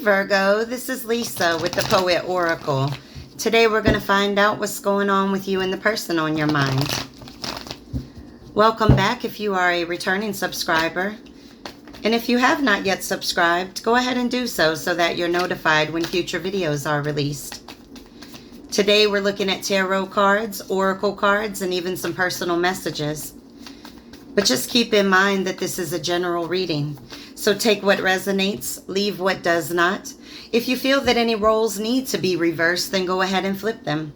Virgo, this is Lisa with the Poet Oracle. Today we're going to find out what's going on with you and the person on your mind. Welcome back if you are a returning subscriber. And if you have not yet subscribed, go ahead and do so that you're notified when future videos are released. Today we're looking at tarot cards, oracle cards, and even some personal messages. But just keep in mind that this is a general reading. So take what resonates, leave what does not. If you feel that any roles need to be reversed, then go ahead and flip them.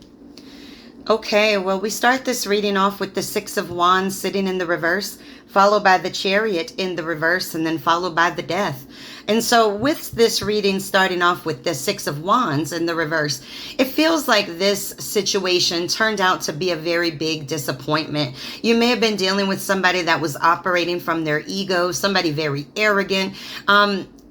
Okay, well, we start this reading off with the Six of Wands sitting in the reverse, followed by the Chariot in the reverse, and then followed by the Death. And so with this reading starting off with the Six of Wands in the reverse, it feels like this situation turned out to be a very big disappointment. You may have been dealing with somebody that was operating from their ego, somebody very arrogant,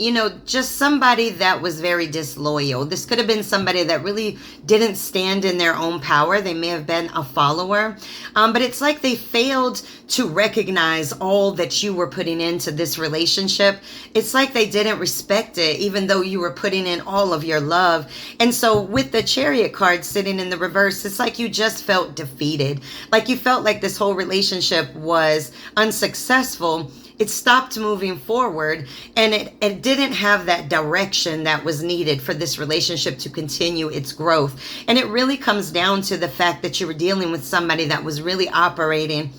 you know, just somebody that was very disloyal. This could have been somebody that really didn't stand in their own power. They may have been a follower, but it's like they failed to recognize all that you were putting into this relationship. It's like they didn't respect it, even though you were putting in all of your love. And so with the Chariot card sitting in the reverse, it's like you just felt defeated. Like you felt like this whole relationship was unsuccessful. It stopped moving forward, and it didn't have that direction that was needed for this relationship to continue its growth. And it really comes down to the fact that you were dealing with somebody that was really operating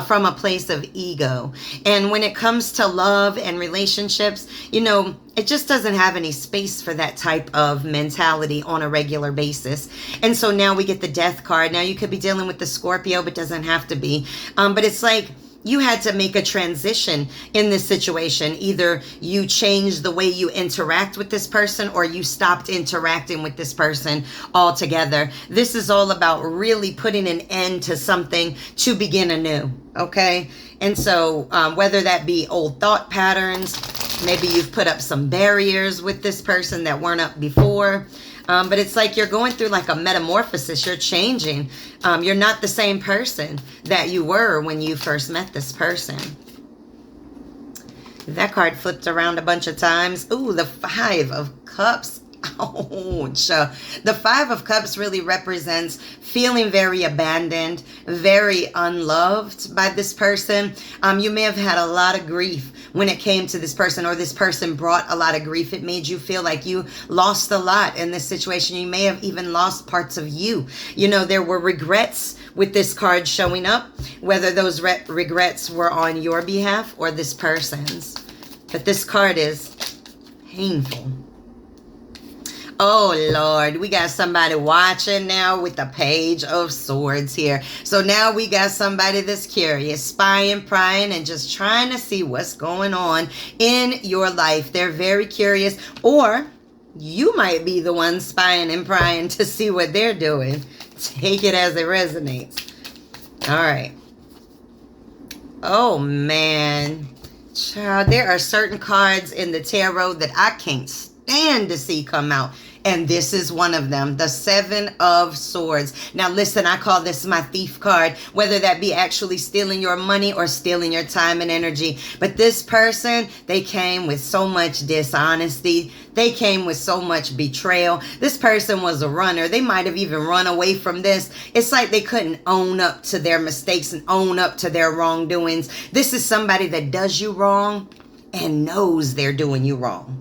from a place of ego. And when it comes to love and relationships, you know, it just doesn't have any space for that type of mentality on a regular basis. And so now we get the Death card. Now you could be dealing with the Scorpio, but doesn't have to be. But it's like you had to make a transition in this situation. Either you changed the way you interact with this person or you stopped interacting with this person altogether. This is all about really putting an end to something to begin anew, okay? And so whether that be old thought patterns, maybe you've put up some barriers with this person that weren't up before. But it's like you're going through like a metamorphosis. You're changing. You're not the same person that you were when you first met this person. That card flipped around a bunch of times. Ooh, the Five of Cups. Ouch. The Five of Cups really represents feeling very abandoned, very unloved by this person. You may have had a lot of grief when it came to this person, or this person brought a lot of grief. It made you feel like you lost a lot in this situation. You may have even lost parts of you. You know, there were regrets with this card showing up, whether those regrets were on your behalf or this person's. But this card is painful. Oh, Lord, we got somebody watching now with the Page of Swords here. So now we got somebody that's curious, spying, prying, and just trying to see what's going on in your life. They're very curious, or you might be the one spying and prying to see what they're doing. Take it as it resonates. All right. Oh, man. Child, there are certain cards in the tarot that I can't stand to see come out. And this is one of them, the Seven of Swords. Now listen, I call this my thief card, whether that be actually stealing your money or stealing your time and energy. But this person, they came with so much dishonesty. They came with so much betrayal. This person was a runner. They might have even run away from this. It's like they couldn't own up to their mistakes and own up to their wrongdoings. This is somebody that does you wrong and knows they're doing you wrong.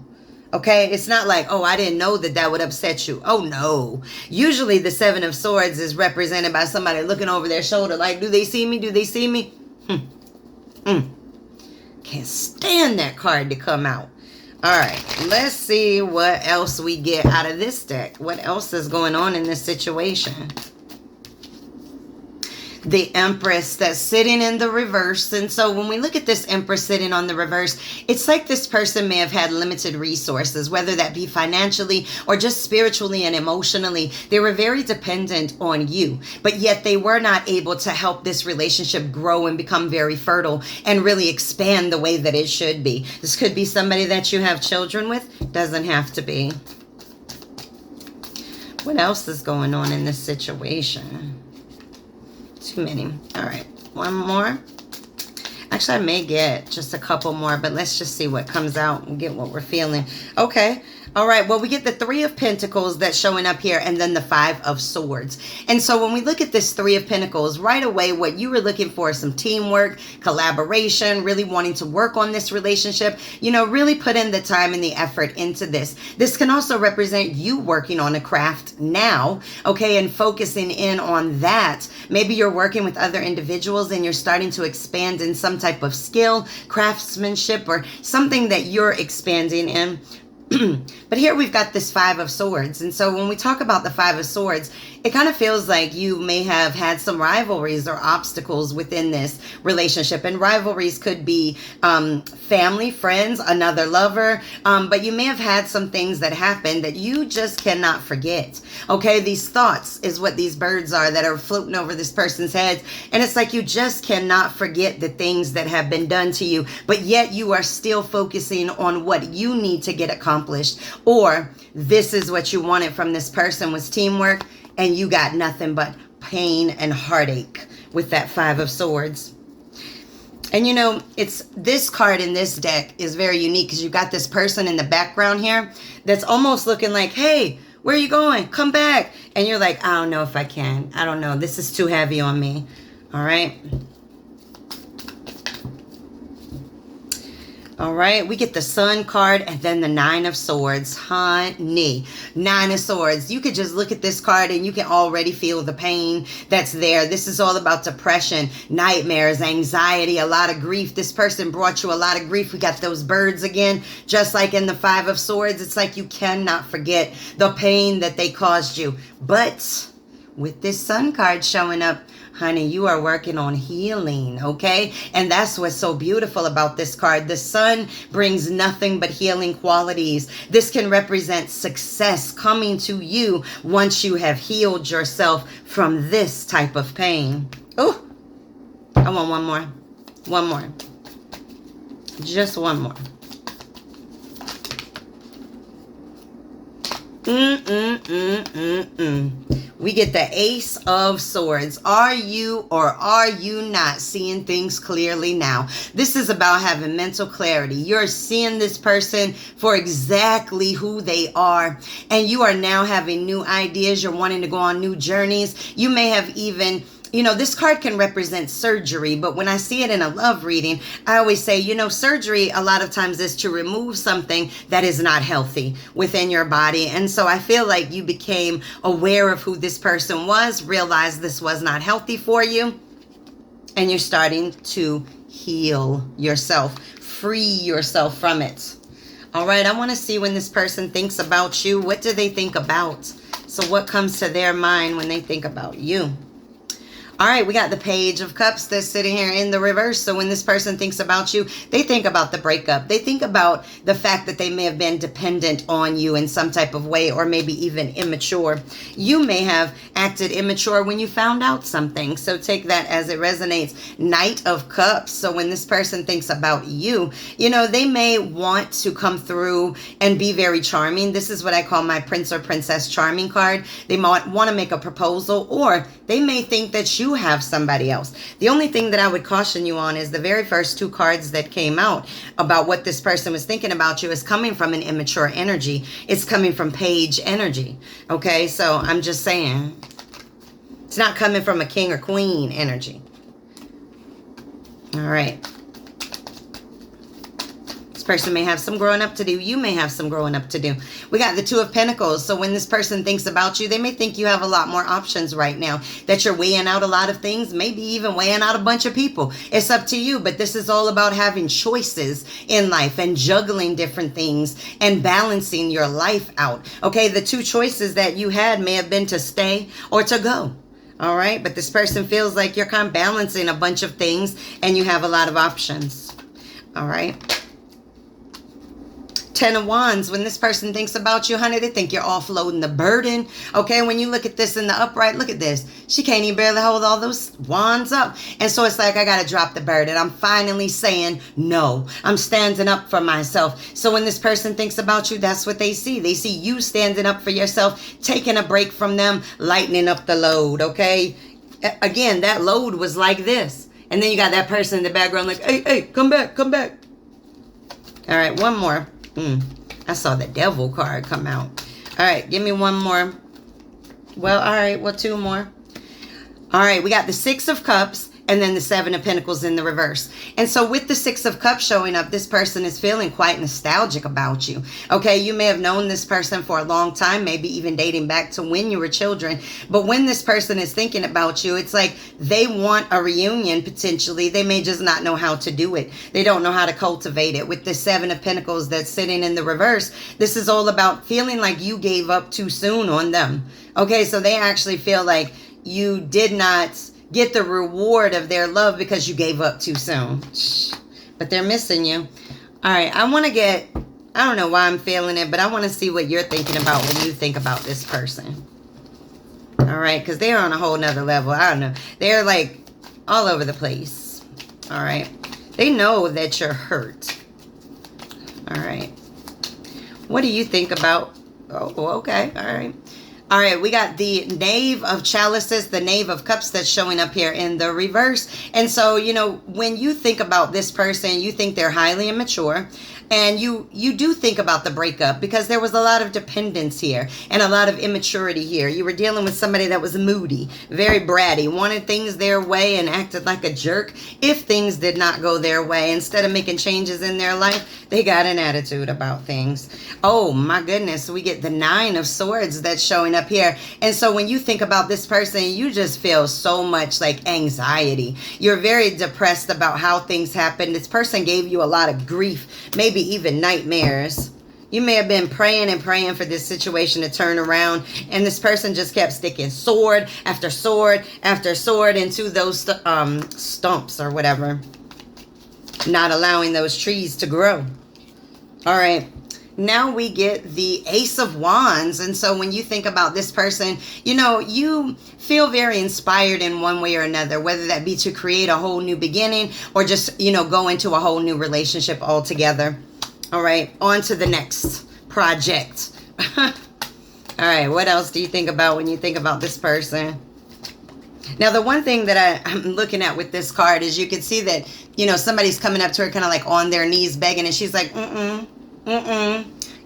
Okay, it's not like, oh, I didn't know that would upset you. Oh, no. Usually the Seven of Swords is represented by somebody looking over their shoulder like, do they see me? Do they see me? Can't stand that card to come out. All right, let's see what else we get out of this deck. What else is going on in this situation? The Empress that's sitting in the reverse. And so when we look at this Empress sitting on the reverse, it's like this person may have had limited resources, whether that be financially or just spiritually and emotionally. They were very dependent on you, but yet they were not able to help this relationship grow and become very fertile and really expand the way that it should be. This could be somebody that you have children with. Doesn't have to be. What else is going on in this situation? Too many. All right, one more. Actually, I may get just a couple more, but let's just see what comes out and get what we're feeling. Okay, All right, well, we get the Three of Pentacles that's showing up here, and then the Five of Swords. And so when we look at this Three of Pentacles, right away, what you were looking for is some teamwork, collaboration, really wanting to work on this relationship, you know, really put in the time and the effort into this. This can also represent you working on a craft now, okay, and focusing in on that. Maybe you're working with other individuals and you're starting to expand in some type of skill, craftsmanship, or something that you're expanding in. But here we've got this Five of Swords. And so when we talk about the Five of Swords, it kind of feels like you may have had some rivalries or obstacles within this relationship. And rivalries could be family, friends, another lover. But you may have had some things that happened that you just cannot forget. Okay, these thoughts is what these birds are that are floating over this person's head. And it's like you just cannot forget the things that have been done to you. But yet you are still focusing on what you need to get accomplished. Or this is what you wanted from this person was teamwork, and you got nothing but pain and heartache with that Five of Swords. And you know, it's this card in this deck is very unique because you got this person in the background here that's almost looking like, hey, where are you going? Come back. And you're like, I don't know if I can. I don't know. This is too heavy on me. All right. All right, we get the Sun card and then the Nine of Swords. Honey, Nine of Swords. You could just look at this card and you can already feel the pain that's there. This is all about depression, nightmares, anxiety, a lot of grief. This person brought you a lot of grief. We got those birds again, just like in the Five of Swords. It's like you cannot forget the pain that they caused you. But with this Sun card showing up, honey, you are working on healing, okay? And that's what's so beautiful about this card. The Sun brings nothing but healing qualities. This can represent success coming to you once you have healed yourself from this type of pain. Oh, I want one more. One more. Just one more. We get the Ace of Swords. Are you or are you not seeing things clearly now? This is about having mental clarity. You're seeing this person for exactly who they are, and you are now having new ideas. You're wanting to go on new journeys. You may have even, you know, this card can represent surgery, but when I see it in a love reading, I always say, you know, surgery a lot of times is to remove something that is not healthy within your body. And so I feel like you became aware of who this person was, realized this was not healthy for you, and you're starting to heal yourself, free yourself from it. All right, I want to see when this person thinks about you. What do they think about? So what comes to their mind when they think about you? All right, we got the Page of Cups that's sitting here in the reverse. So when this person thinks about you, they think about the breakup. They think about the fact that they may have been dependent on you in some type of way, or maybe even immature. You may have acted immature when you found out something. So take that as it resonates. Knight of Cups. So when this person thinks about you, you know, they may want to come through and be very charming. This is what I call my Prince or Princess Charming card. They might want to make a proposal, or they may think that you have somebody else. The only thing that I would caution you on is the very first two cards that came out about what this person was thinking about you is coming from an immature energy. It's coming from Page energy. Okay, so I'm just saying, it's not coming from a King or Queen energy. All right. This person may have some growing up to do. You may have some growing up to do. We got the Two of Pentacles. So when this person thinks about you, they may think you have a lot more options right now, that you're weighing out a lot of things, maybe even weighing out a bunch of people. It's up to you, but this is all about having choices in life and juggling different things and balancing your life out. Okay, the two choices that you had may have been to stay or to go. All right, but this person feels like you're kind of balancing a bunch of things and you have a lot of options. All right. Ten of Wands. When this person thinks about you, honey, they think you're offloading the burden. Okay, when you look at this in the upright, look at this. She can't even barely hold all those wands up. And so it's like, I got to drop the burden. I'm finally saying no. I'm standing up for myself. So when this person thinks about you, that's what they see. They see you standing up for yourself, taking a break from them, lightening up the load, okay? Again, that load was like this. And then you got that person in the background like, hey, come back, come back. All right, one more. I saw the devil card come out. All right, give me one more. Well, all right, well, two more. All right, we got the Six of Cups and then the Seven of Pentacles in the reverse. And so with the Six of Cups showing up, this person is feeling quite nostalgic about you. Okay, you may have known this person for a long time, maybe even dating back to when you were children. But when this person is thinking about you, it's like they want a reunion potentially. They may just not know how to do it. They don't know how to cultivate it. With the Seven of Pentacles that's sitting in the reverse, this is all about feeling like you gave up too soon on them. Okay, so they actually feel like you did not get the reward of their love because you gave up too soon. But they're missing you. All right, I want to get, I don't know why I'm feeling it, but I want to see what you're thinking about when you think about this person. All right, because they're on a whole nother level. I don't know. They're like all over the place. All right. They know that you're hurt. All right. What do you think about, oh, okay, all right. All right, we got the Knave of Chalices, the Knave of Cups that's showing up here in the reverse. And so, you know, when you think about this person, you think they're highly immature. And you do think about the breakup because there was a lot of dependence here and a lot of immaturity here. You were dealing with somebody that was moody, very bratty, wanted things their way and acted like a jerk if things did not go their way. Instead of making changes in their life, they got an attitude about things. Oh my goodness, we get the Nine of Swords that's showing up here. And so when you think about this person, you just feel so much like anxiety. You're very depressed about how things happened. This person gave you a lot of grief, maybe even nightmares. You may have been praying and praying for this situation to turn around, and this person just kept sticking sword after sword after sword into those stumps or whatever, not allowing those trees to grow. All right. Now we get the Ace of Wands. And so when you think about this person, you know, you feel very inspired in one way or another, whether that be to create a whole new beginning or just, you know, go into a whole new relationship altogether. All right, on to the next project. All right, what else do you think about when you think about this person? Now, the one thing that I'm looking at with this card is you can see that, you know, somebody's coming up to her kind of like on their knees begging, and she's like,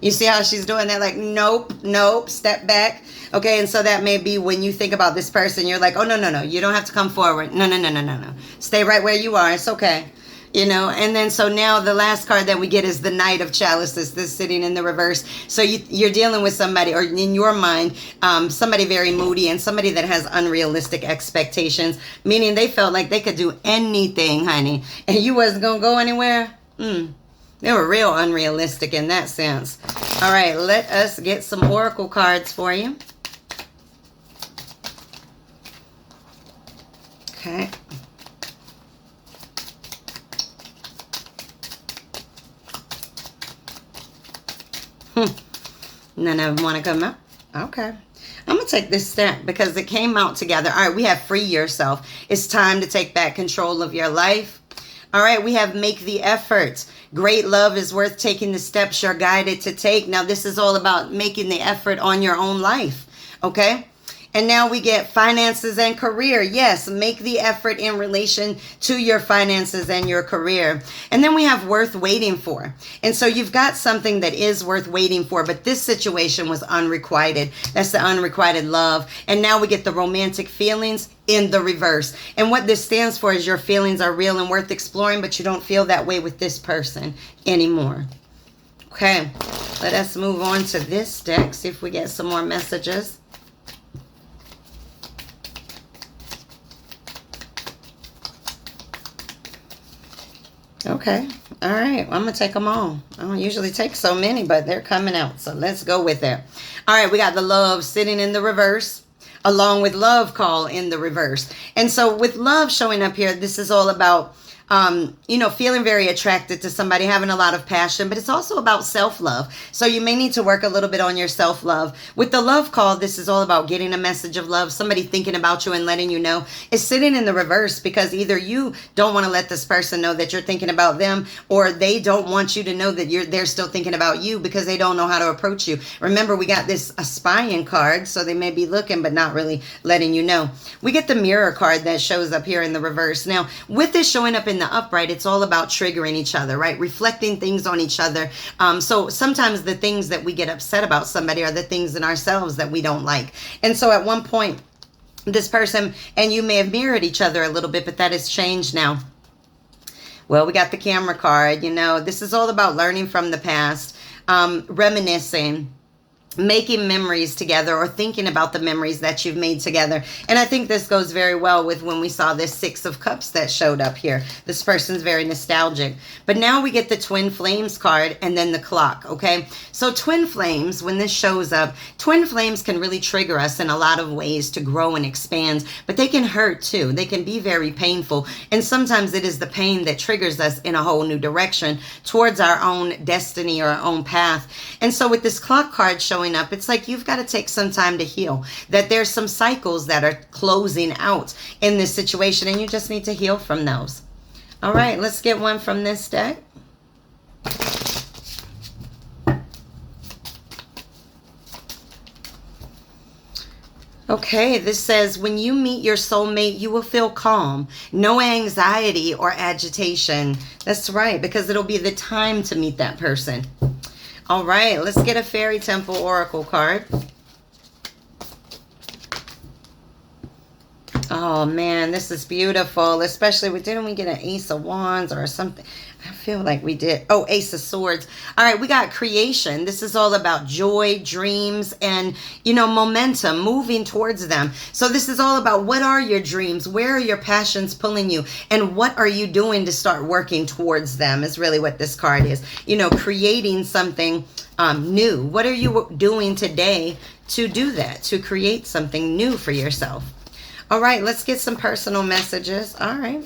You see how she's doing that? Like, nope, nope, step back. Okay, and so that may be when you think about this person, you're like, oh, no, you don't have to come forward. No. Stay right where you are. It's okay. You know, and then so now the last card that we get is the Knight of Chalices, this sitting in the reverse. So you're dealing with somebody, or in your mind, somebody very moody and somebody that has unrealistic expectations, meaning they felt like they could do anything, honey, and you wasn't going to go anywhere. They were real unrealistic in that sense. All right, let us get some oracle cards for you. Okay. None of them want to come out? Okay. I'm going to take this step because it came out together. All right, we have free yourself. It's time to take back control of your life. All right, we have make the effort. Great love is worth taking the steps you're guided to take. Now, this is all about making the effort on your own life. Okay? And now we get finances and career. Yes, make the effort in relation to your finances and your career. And then we have worth waiting for. And so you've got something that is worth waiting for, but this situation was unrequited. That's the unrequited love. And now we get the romantic feelings in the reverse. And what this stands for is your feelings are real and worth exploring, but you don't feel that way with this person anymore. Okay, let us move on to this deck, see if we get some more messages. Okay. All right. I'm going to take them all. I don't usually take so many, but they're coming out. So let's go with it. All right. We got the love sitting in the reverse, along with love call in the reverse. And so with love showing up here, this is all about, you know, feeling very attracted to somebody, having a lot of passion, but it's also about self-love. So you may need to work a little bit on your self-love. With the love call, this is all about getting a message of love, somebody thinking about you and letting you know. It's sitting in the reverse because either you don't want to let this person know that you're thinking about them, or they don't want you to know that they're still thinking about you because they don't know how to approach you. Remember, we got this a spying card, so they may be looking but not really letting you know. We get the mirror card that shows up here in the reverse. Now, with this showing up in in the upright, it's all about triggering each other, right? Reflecting things on each other. So sometimes the things that we get upset about somebody are the things in ourselves that we don't like. And so at one point, this person and you may have mirrored each other a little bit, but that has changed now. Well, we got the camera card. You know, this is all about learning from the past, reminiscing, making memories together, or thinking about the memories that you've made together. And I think this goes very well with when we saw this Six of Cups that showed up here. This person's very nostalgic. But now we get the Twin Flames card and then the clock, okay? So Twin Flames, when this shows up, Twin Flames can really trigger us in a lot of ways to grow and expand, but they can hurt too. They can be very painful. And sometimes it is the pain that triggers us in a whole new direction towards our own destiny or our own path. And so with this clock card showing up, it's like you've got to take some time to heal, that there's some cycles that are closing out in this situation, and you just need to heal from those. All right, let's get one from this deck. Okay, this says, when you meet your soulmate, you will feel calm, no anxiety or agitation. That's right, because it'll be the time to meet that person. All right, let's get a Fairy Temple Oracle card. Oh, man, this is beautiful, especially with, didn't we get an Ace of Wands or something? I feel like we did. Oh, Ace of Swords. All right, we got creation. This is all about joy, dreams, and, you know, momentum, moving towards them. So this is all about, what are your dreams? Where are your passions pulling you? And what are you doing to start working towards them is really what this card is. You know, creating something new. What are you doing today to do that, to create something new for yourself? All right, let's get some personal messages. All right.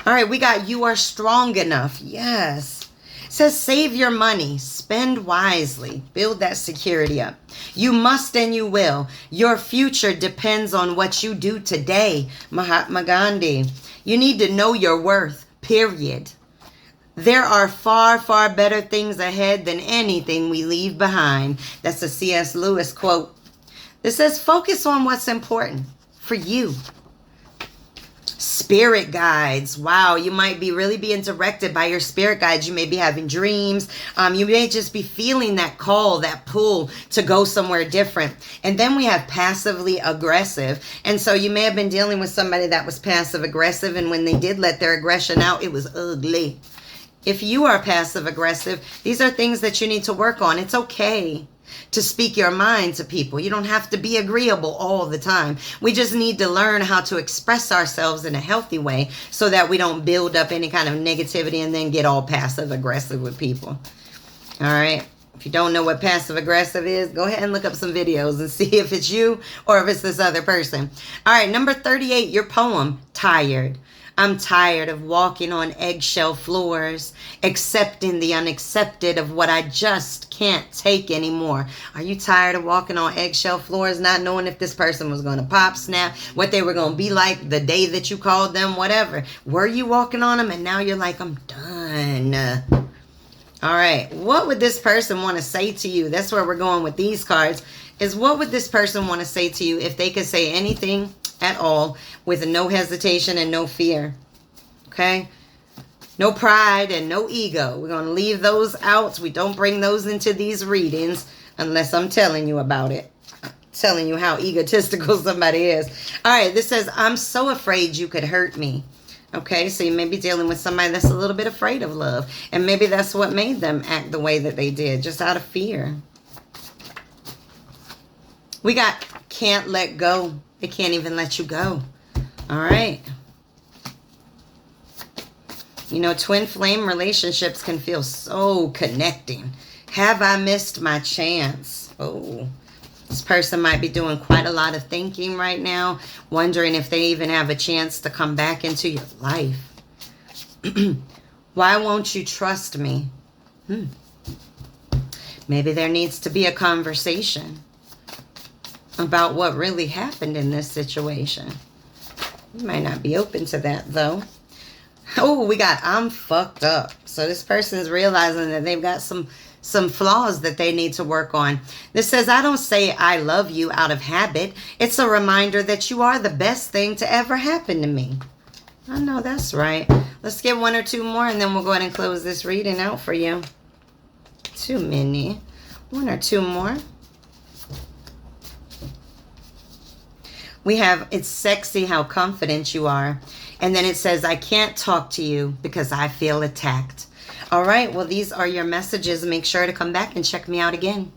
All right, we got, you are strong enough. Yes. It says, save your money, spend wisely, build that security up. You must and you will. Your future depends on what you do today. Mahatma Gandhi. You need to know your worth, period. There are far, far better things ahead than anything we leave behind. That's a C.S. Lewis quote. This says, focus on what's important for you. Spirit guides. Wow, you might be really being directed by your spirit guides. You may be having dreams. You may just be feeling that call, that pull to go somewhere different. And then we have passively aggressive. And so you may have been dealing with somebody that was passive aggressive, and when they did let their aggression out, it was ugly. If you are passive aggressive, these are things that you need to work on. It's okay to speak your mind to people. You don't have to be agreeable all the time. We just need to learn how to express ourselves in a healthy way so that we don't build up any kind of negativity and then get all passive aggressive with people. All right. If you don't know what passive aggressive is, go ahead and look up some videos and see if it's you or if it's this other person. All right. Number 38, your poem, Tired. I'm tired of walking on eggshell floors, accepting the unaccepted of what I just can't take anymore. Are you tired of walking on eggshell floors, not knowing if this person was going to pop, snap, what they were going to be like the day that you called them, whatever? Were you walking on them and now you're like, I'm done? All right. What would this person want to say to you? That's where we're going with these cards, is what would this person want to say to you if they could say anything at all with no hesitation and no fear? Okay? No pride and no ego. We're going to leave those out. We don't bring those into these readings unless I'm telling you about it. I'm telling you how egotistical somebody is. All right, this says, I'm so afraid you could hurt me. Okay, so you may be dealing with somebody that's a little bit afraid of love. And maybe that's what made them act the way that they did, just out of fear. We got can't let go. They can't even let you go. All right. You know, twin flame relationships can feel so connecting. Have I missed my chance? Oh, this person might be doing quite a lot of thinking right now, wondering if they even have a chance to come back into your life. Why won't you trust me? Maybe there needs to be a conversation about what really happened in this situation. You might not be open to that, though. Oh, we got I'm fucked up. So this person is realizing that they've got some flaws that they need to work on. This says, I don't say I love you out of habit. It's a reminder that you are the best thing to ever happen to me. I know that's right. Let's get one or two more and then we'll go ahead and close this reading out for you. Too many. One or two more. We have, it's sexy how confident you are. And then it says, I can't talk to you because I feel attacked. All right, well, these are your messages. Make sure to come back and check me out again.